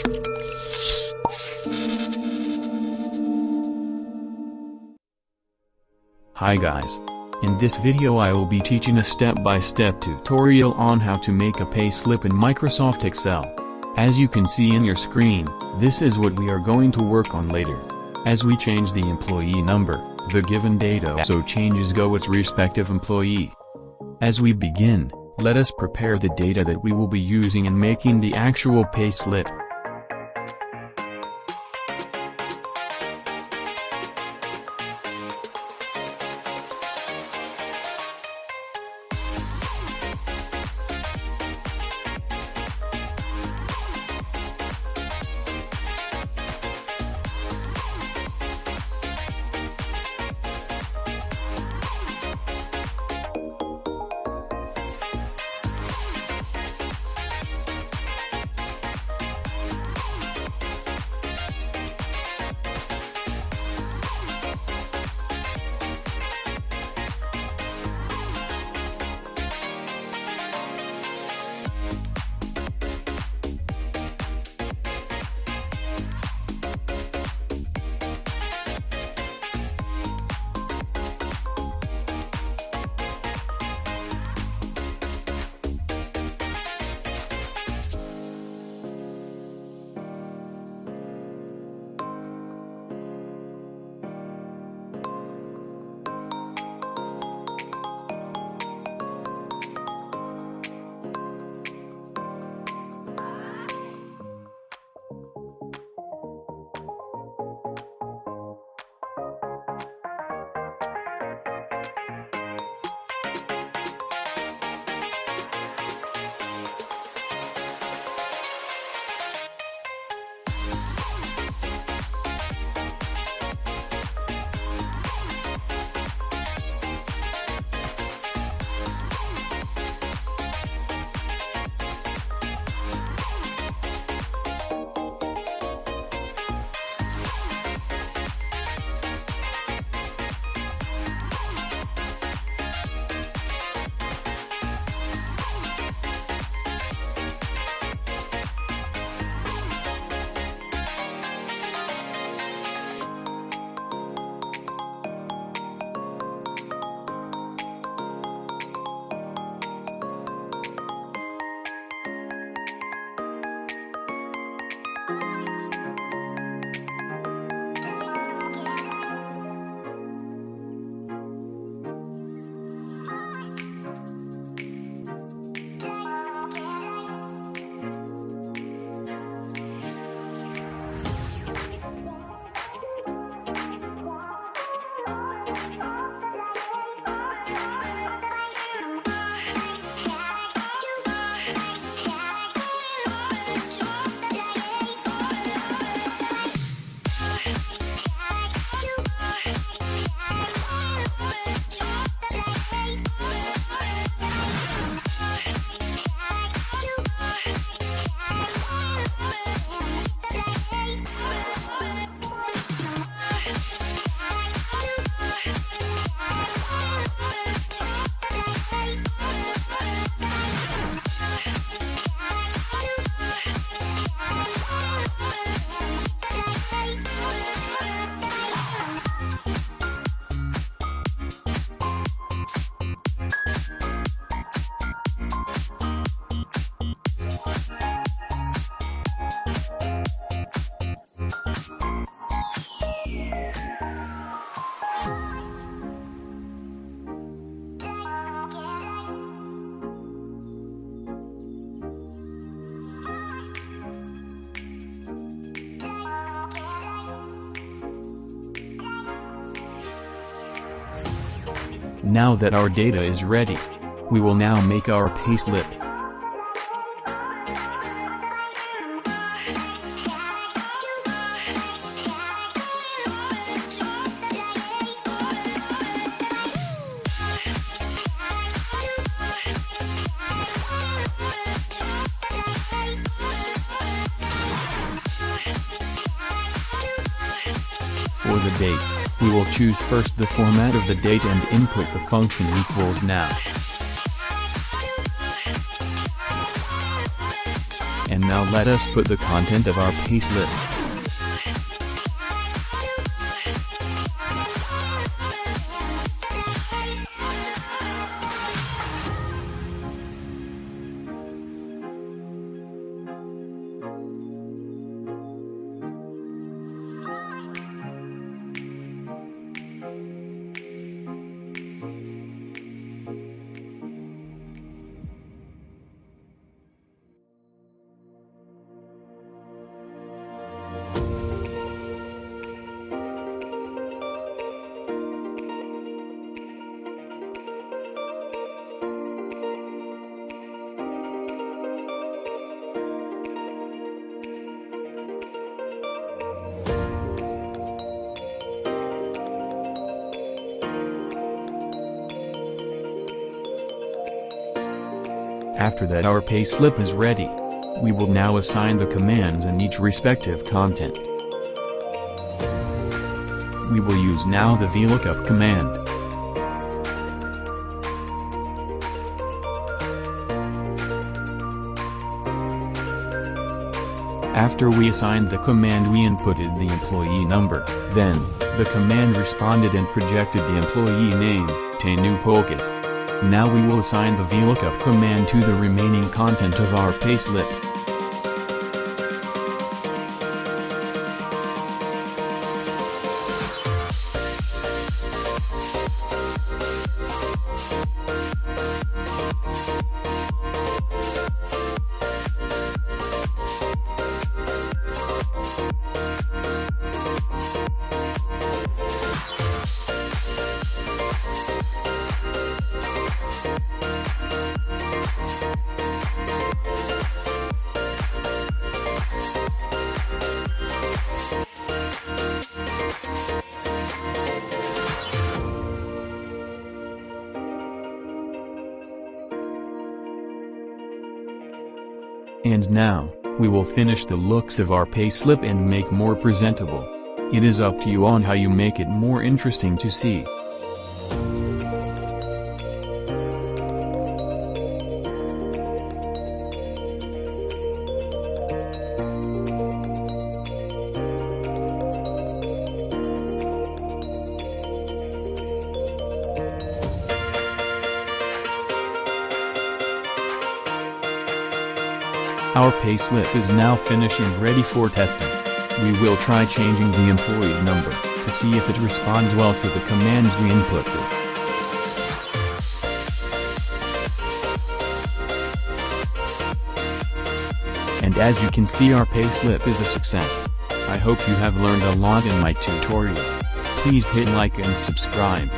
Hi guys. In this video I will be teaching a step-by-step tutorial on how to make a payslip in Microsoft Excel. As you can see in your screen, this is what we are going to work on later. As we change the employee number, the given data also changes its respective employee. As we begin, let us prepare the data that we will be using in making the actual payslip. Now that our data is ready, we will now make our payslip. For the date, we will choose first the format of the date and input the function equals now. And now let us put the content of our payslip. After that, our payslip is ready. We will now assign the commands in each respective content. We will use now the Vlookup command. After we assigned the command, we inputted the employee number. Then, the command responded and projected the employee name, Tanu Polkas. Now we will assign the Vlookup command to the remaining content of our payslip. And now, we will finish the looks of our payslip and make more presentable. It is up to you on how you make it more interesting to see. Our payslip is now finished and ready for testing. We will try changing the employee number, to see if it responds well to the commands we inputted. And as you can see, our payslip is a success. I hope you have learned a lot in my tutorial. Please hit like and subscribe.